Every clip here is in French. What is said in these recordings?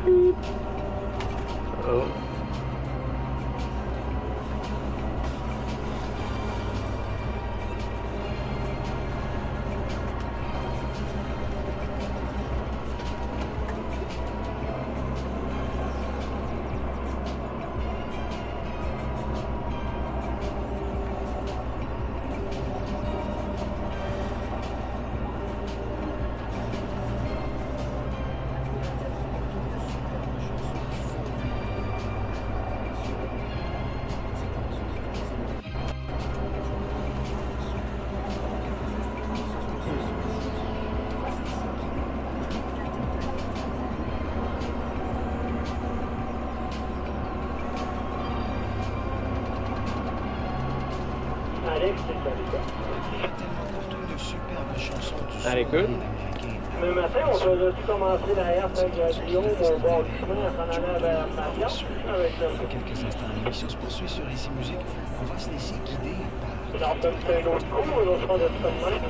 Oh. À l'écoute. Le matin, on aurait dû commencer la herse avec Guillaume au bord du chemin en s'en allant vers Marion. Dans quelques instants, l'émission se poursuit sur Ici Musique. On va se laisser guider par... Alors, peut-être un autre coup, un autre sera de ce même.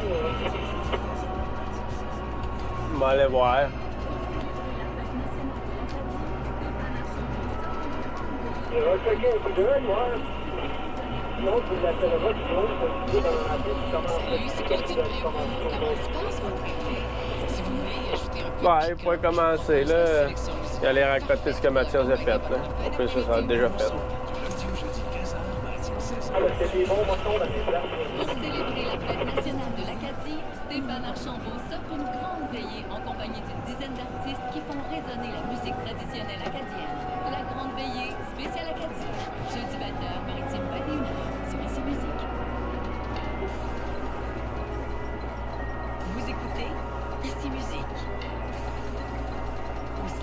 On va aller voir. Il va checker un coup d'œil, voir. Sinon, tu l'appelleras, Guillaume, pour lui dire dans la tête Ouais, il pourrait commencer, là. Il allait raconter ce que Mathias a fait, là. En plus, ça a déjà fait. Alors, c'est des bons montons dans les places. Pour célébrer la fête nationale de l'Acadie, Stéphane Archambault s'offre une grande veillée en compagnie d'une dizaine d'artistes qui font résonner la musique traditionnelle acadienne. La grande veillée spéciale Acadie, jeudi 20h, Maritime 21h, sur Ici Musique. Vous écoutez Ici Musique au 100,7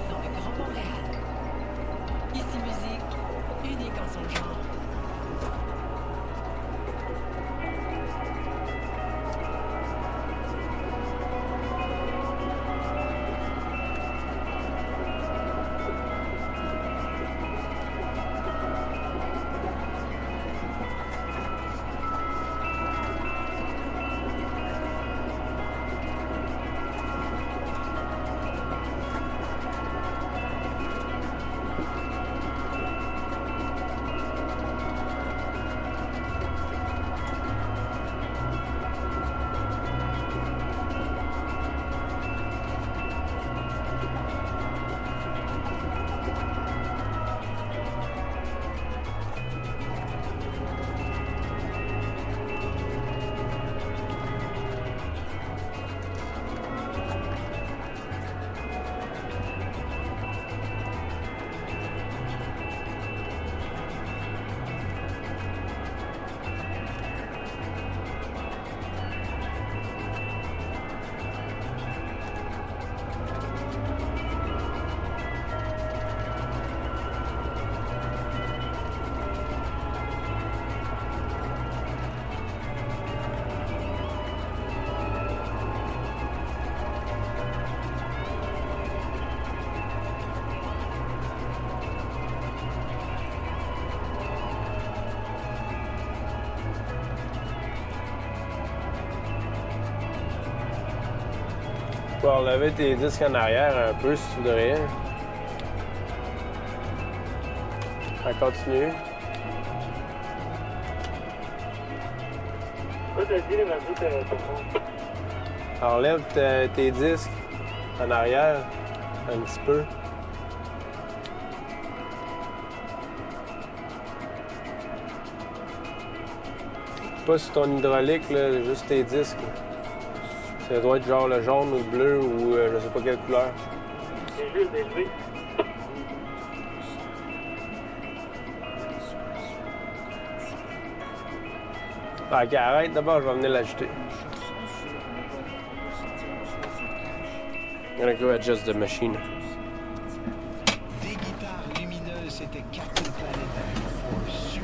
dans le Grand Montréal. Ici Musique, unique en son genre. Tu peux enlever tes disques en arrière un peu si tu voudrais. Ça continue. Quoi t'as dit, les mazous, t'as bon. Enlève tes disques en arrière un petit peu. Pas sur ton hydraulique, là, juste tes disques. Ça doit être genre le jaune ou le bleu ou je sais pas quelle couleur. C'est juste élevé. Ok, arrête d'abord, je vais venir l'ajouter. I'm gonna go adjust the machine. Des guitares lumineuses, c'était Captain Planet avec For Sure.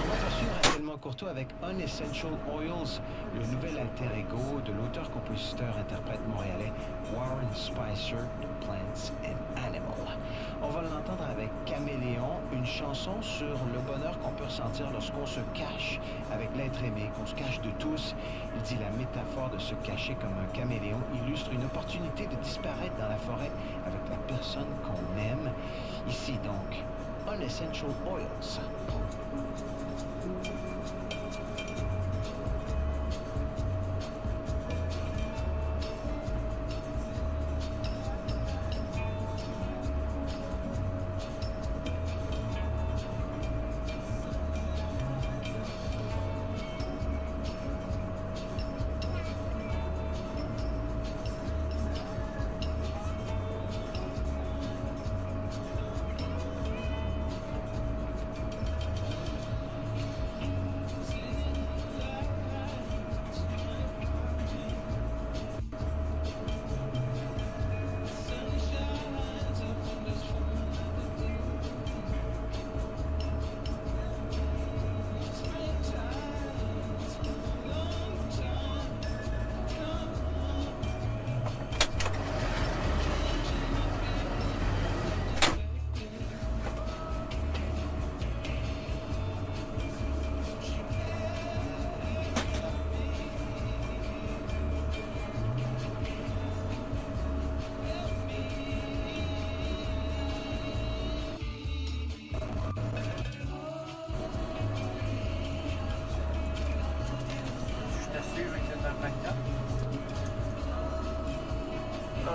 On va poursuivre à Tellement Courtois avec Unessential Oils, le nouvel alter ego de l'auteur-compositeur-interprète montréalais Warren Spicer de Plants and Animal. On va l'entendre avec Caméléon, une chanson sur le bonheur qu'on peut ressentir lorsqu'on se cache avec l'être aimé, qu'on se cache de tous. Il dit la métaphore de se cacher comme un caméléon illustre une opportunité de disparaître dans la forêt avec la personne qu'on aime. Ici donc, Unessential Oils.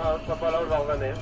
Ah, je serai pas là, je vais revenir.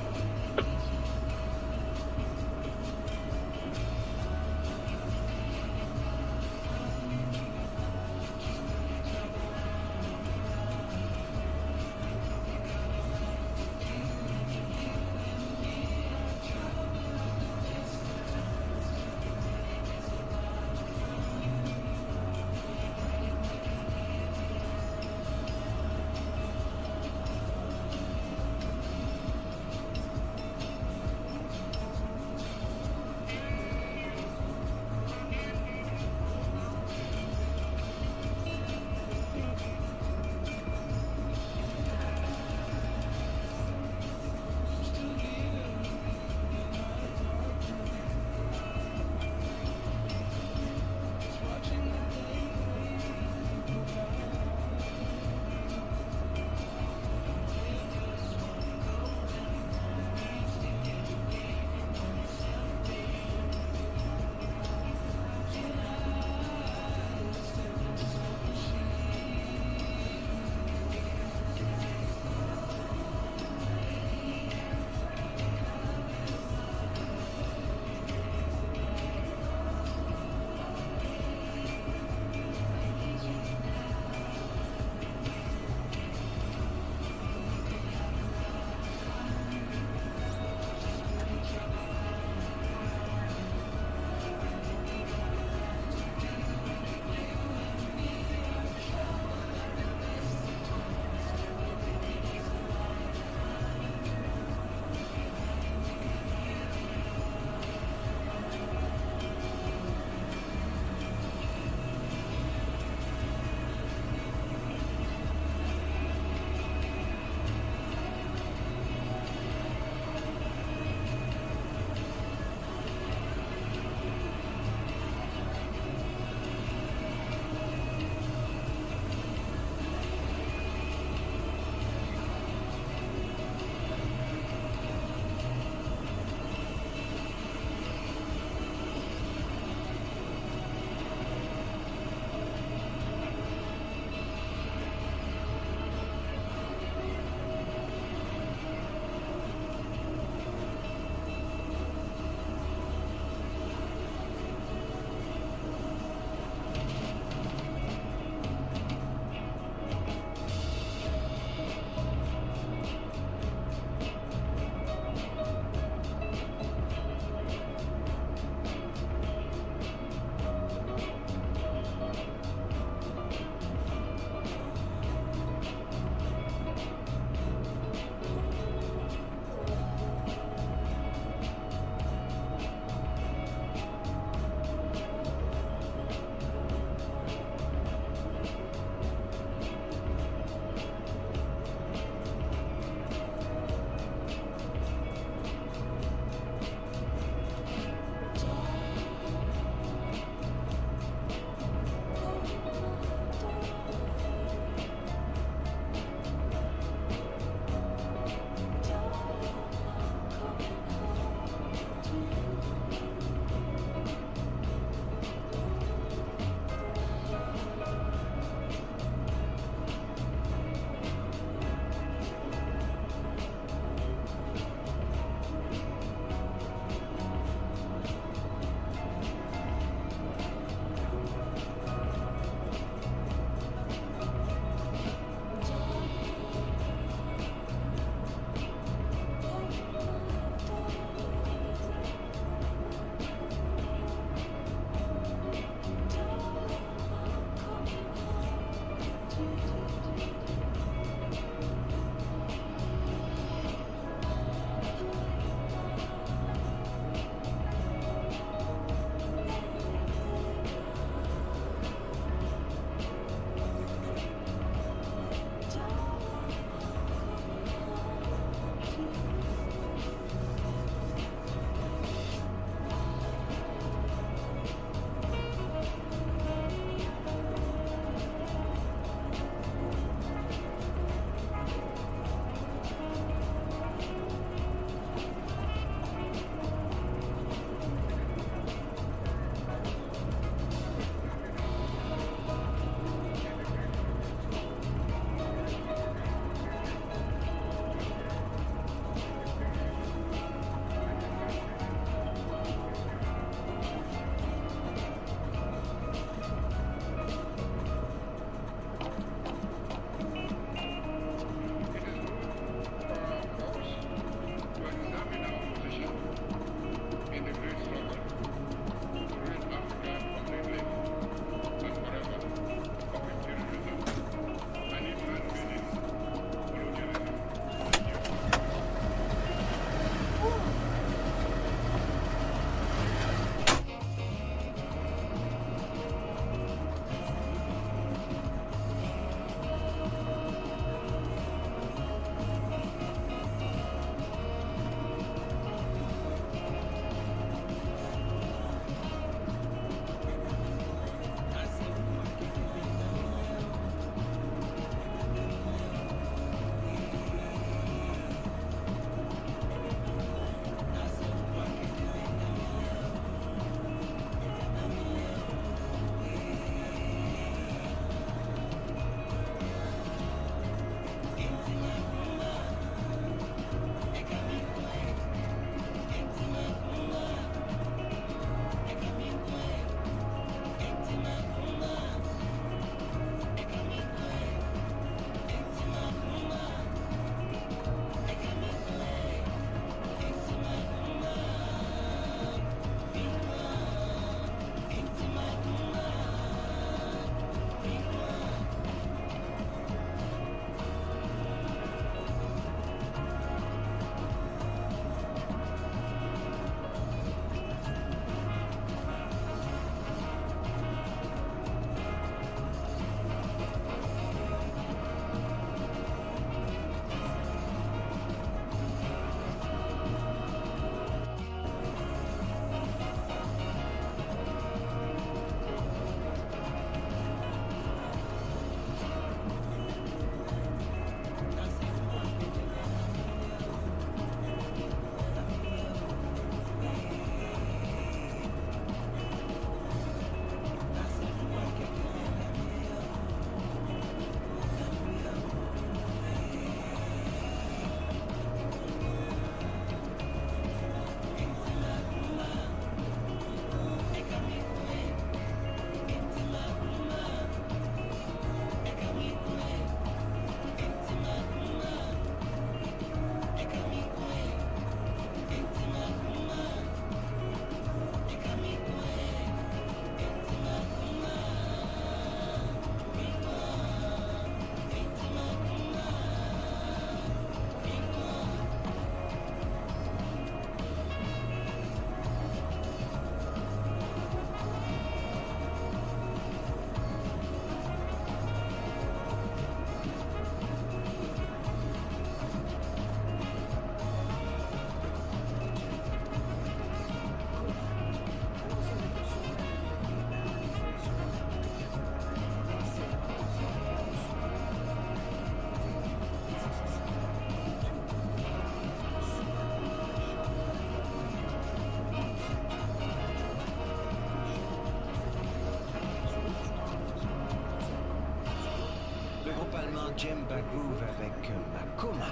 l'instant Jim Bagroove avec Makoma.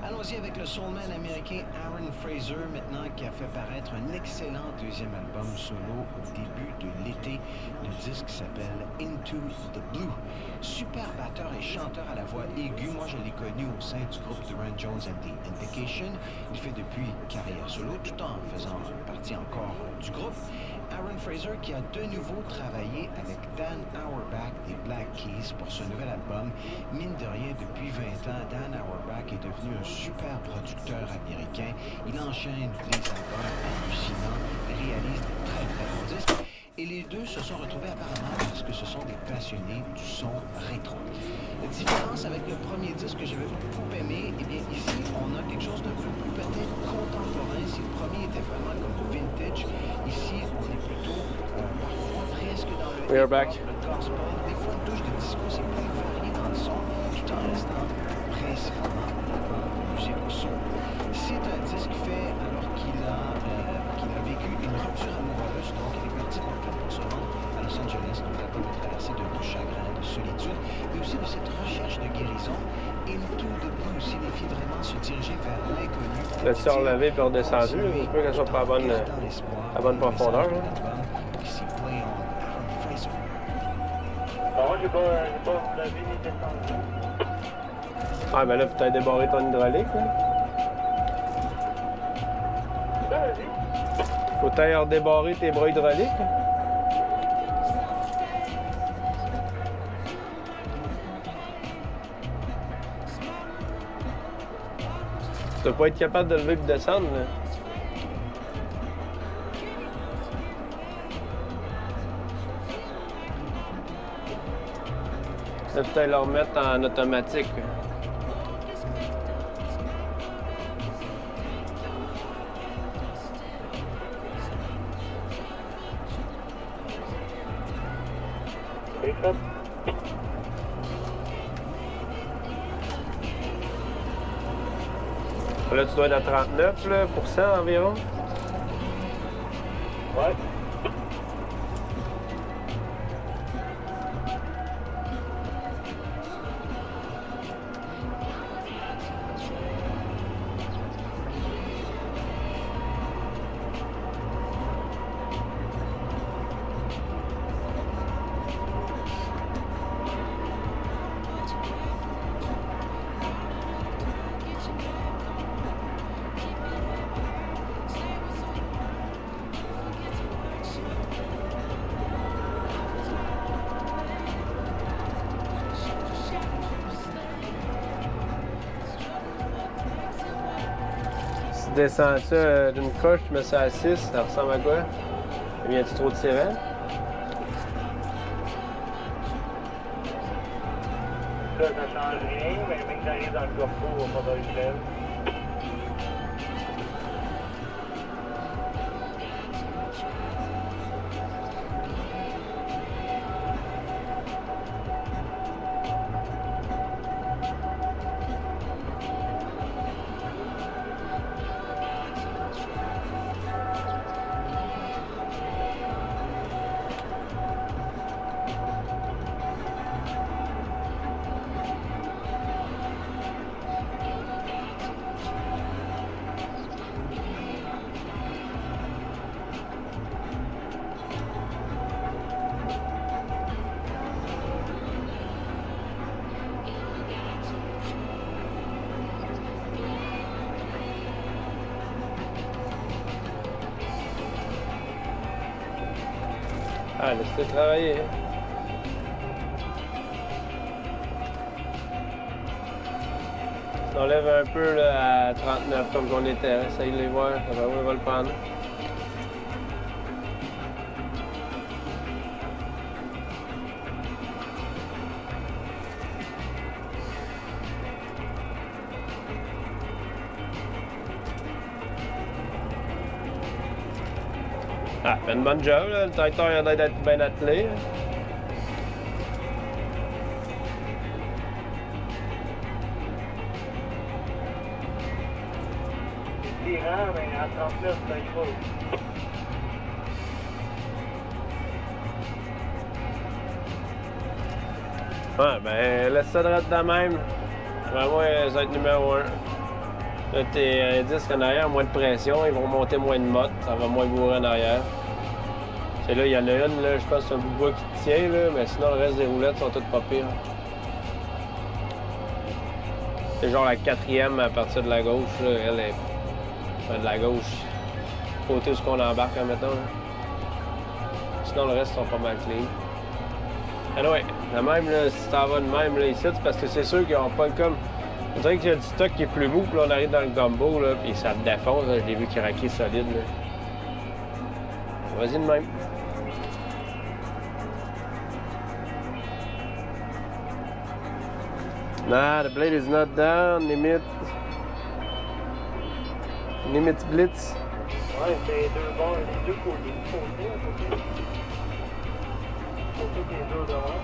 Allons-y avec le soulman américain Aaron Fraser maintenant, qui a fait paraître un excellent deuxième album solo au début de l'été. Le disque s'appelle Into the Blue. Super batteur et chanteur à la voix aiguë. Moi, je l'ai connu au sein du groupe Duran Jones and the Indication. Il fait depuis carrière solo tout en faisant partie encore du groupe. Aaron Fraser qui a de nouveau travaillé avec Dan Auerbach des Black Keys pour ce nouvel album. Mine de rien, depuis 20 ans, Dan Auerbach est devenu un super producteur américain. Il enchaîne des albums hallucinants, réalise de très bons disques. Et les deux se sont retrouvés apparemment parce que ce sont des passionnés du son rétro. La différence avec le premier disque que j'avais beaucoup aimé, eh bien ici, on a quelque chose d'un peu plus peut-être contemporain. Si le premier était vraiment comme vintage, ici, on est plutôt parfois presque dans le We are back. le gospel. Des fois, une touche de disco, c'est plus varié dans le son, tout en restant principalement musique soul. C'est un disque fait alors qu'il a vécu une rupture amoureuse, donc il est parti en plein pour se rendre à Los Angeles, donc l'album est traversé de chagrin, de solitude, mais aussi de cette recherche de guérison. Into the Blue signifie vraiment se diriger vers l'inconnu. Là, tu s'est relevé et redescendu. Je peux qu'elle soit pas à bonne profondeur. Ici, play on Aaron Fraser. Bon, j'ai pas levé ni descendu. Ah, ben là, faut t'aller débarrer ton hydraulique. Là. Vas-y. Faut t'aller redébarrer tes bras hydrauliques. Tu dois pas être capable de lever et de descendre. Là. Là, faut t'aller le remettre en automatique. C'est fait. Là, tu dois être à 39 là, % environ. Ouais. Si tu descends ça d'une coche, tu mets ça à 6, ça ressemble à quoi? Viens-tu trop de sirène? Là, ça change rien, mais même que j'arrive dans le corpo, on va pas dans le gel. Ah, laisse-le travailler. On enlève un peu là, à 39 comme on était. Essaye de les voir. On va le prendre. Ah, fait une bonne job, là. Le tracteur a l'air d'être bien attelé. Là. Tirant, mais à 39, ça y va. Ouais, ben, laisse ça droit de même. Ben, moi, ça va être numéro 1. Là, tes indices en arrière, moins de pression, ils vont monter moins de mottes, ça va moins bourrer en arrière. C'est là, il y en a une, là, je pense que c'est un bout de bois qui tient, là, mais sinon, le reste des roulettes sont toutes pas pires. C'est genre la 4e à partir de la gauche, là, elle est de la gauche, côté où ce qu'on embarque, là, mettons. Là. Sinon, le reste sont pas mal clean. Ah ouais, de même, là, si t'en vas de même, là, ici, c'est parce que c'est sûr qu'ils n'ont pas comme... On dirait qu'il y a du stock qui est plus mou, puis là, on arrive dans le gumbo, là, puis ça te défonce, là, je l'ai vu craquer solide, là. Vas-y de même. Nah, the blade is not down, limite blitz. Ouais, c'est les deux bords, les deux côtés. Côté les deux devant.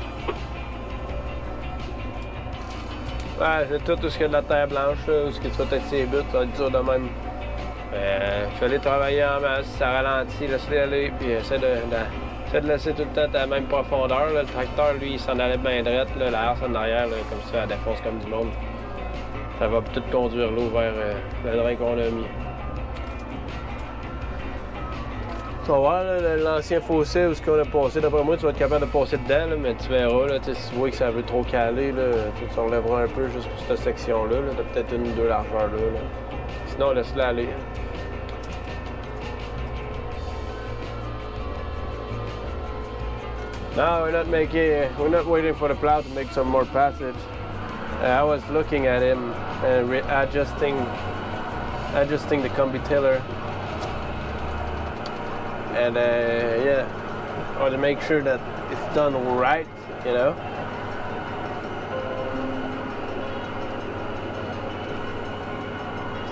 Ouais, c'est tout ce qu'il y a de la terre blanche, là, où ce que tu vas tester les buts, ça va être dur de même. Fallait travailler en masse, ça ralentit, laisse-les aller, puis essaie de laisser tout le temps à la même profondeur. Là. Le tracteur, lui, il s'en allait bien droit, la herse en arrière, là, comme ça, elle défonce comme du monde. Ça va peut-être conduire l'eau vers le drain qu'on a mis. Tu vas voir l'ancien fossé où ce qu'on a passé. D'après moi, tu vas être capable de passer dedans, là, mais tu verras, là, si tu vois que ça veut trop caler, là, tu enlèveras un peu juste pour cette section-là. Là. T'as peut-être une ou deux largeurs là. Sinon, laisse-la aller. No, we're not waiting for the plow to make some more passage. I was looking at him and adjusting the combi tiller. And yeah, I want to make sure that it's done right, you know.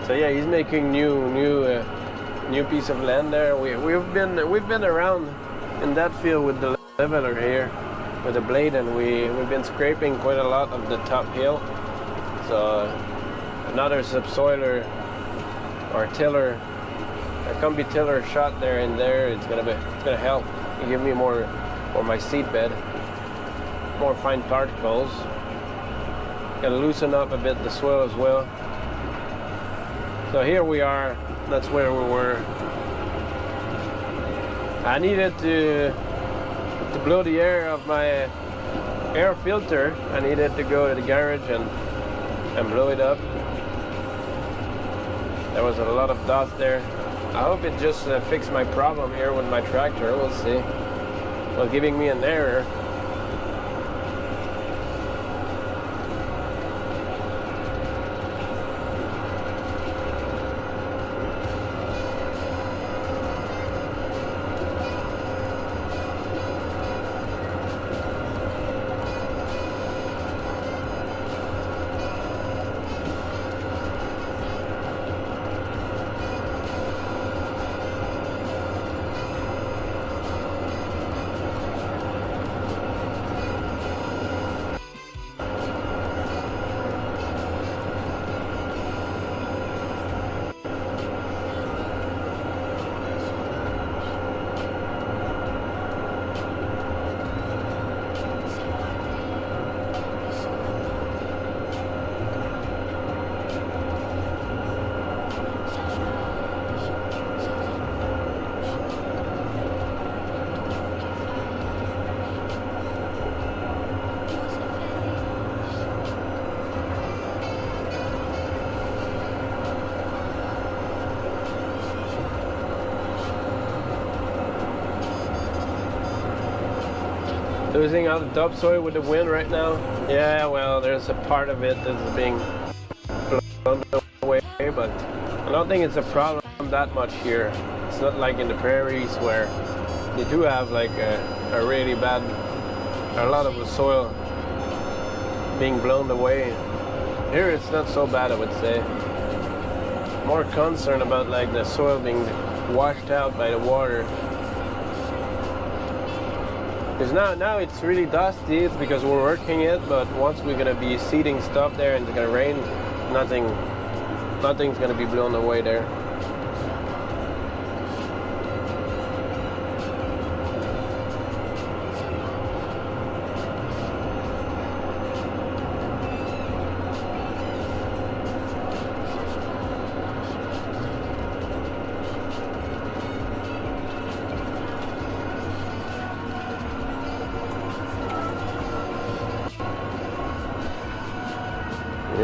So yeah, he's making new piece of land there. We've been around in that field with the leveler here, with the blade, and we've been scraping quite a lot of the top hill. So another subsoiler or tiller. A combi tiller shot there and there, it's gonna help give me more for my seed bed, more fine particles. Gonna loosen up a bit the soil as well. So here we are. That's where we were. I needed to blow the air of my air filter. I needed to go to the garage and blow it up. There was a lot of dust there. I hope it just fixed my problem here with my tractor. We'll see. Well, giving me an error. Losing out the topsoil with the wind right now. Yeah, well, there's a part of it that's being blown away, but I don't think it's a problem that much here. It's not like in the prairies where you do have like a really bad, a lot of the soil being blown away. Here it's not so bad, I would say. More concerned about like the soil being washed out by the water. Because now it's really dusty, it's because we're working it, but once we're gonna be seeding stuff there and it's gonna rain, nothing's gonna be blown away there.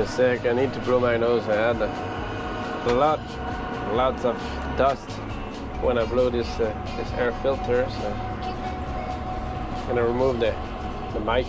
sick. I need to blow my nose. I had lots of dust when I blow this air filter. So I'm gonna remove the mic.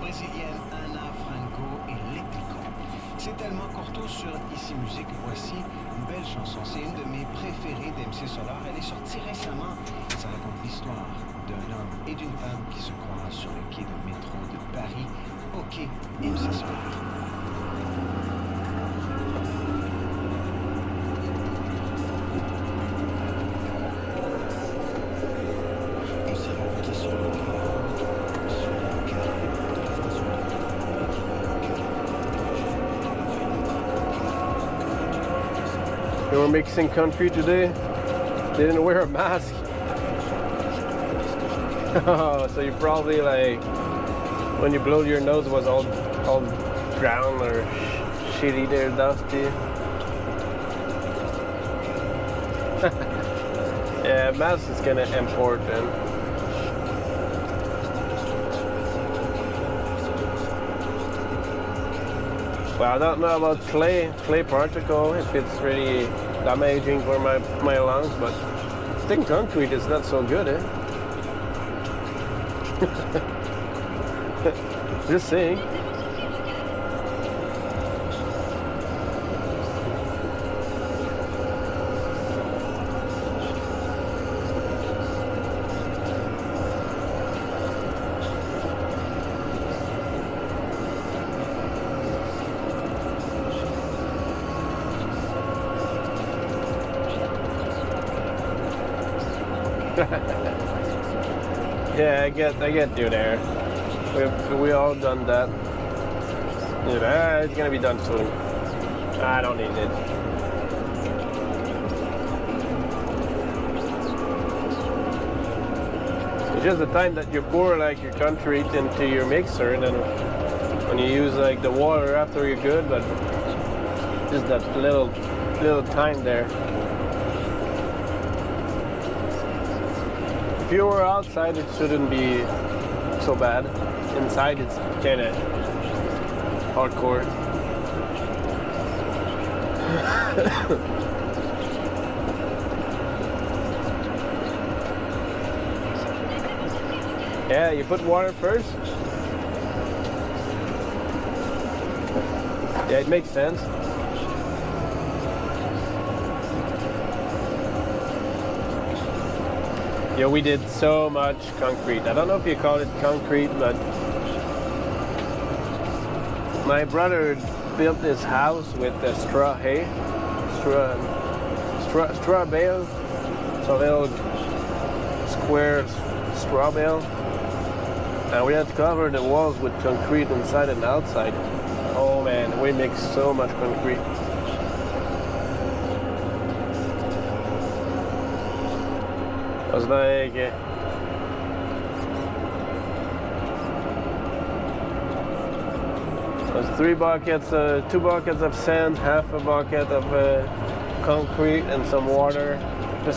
Brésilienne Ana Franco Eléctrico. C'est tellement Corto sur Ici Musique. Voici une belle chanson. C'est une de mes préférées d'MC Solar. Elle est sortie récemment. Ça raconte l'histoire d'un homme et d'une femme qui se croisent sur le quai de métro de Paris au quai MC Solar. They were mixing country today. They didn't wear a mask. So you probably like when you blow your nose was all brown or shitty there, dusty. Yeah, mask is kinda important. Well, I don't know about clay particle, if it's really damaging for my lungs, but I think concrete is not so good, eh? Just saying. Yeah, I get you there. We all done that. Yeah, it's gonna be done soon. I don't need it. It's just the time that you pour like your concrete into your mixer, and then when you use like the water after you're good, but just that little time there. If you were outside, it shouldn't be so bad. Inside, it's kind of hardcore. Yeah, you put water first. Yeah, it makes sense. Yeah, we did so much concrete. I don't know if you call it concrete, but my brother built this house with straw bale, so little square straw bale, and we had to cover the walls with concrete inside and outside. Oh man, we mixed so much concrete. It was like it was 2 buckets of sand, half a bucket of concrete, and some water.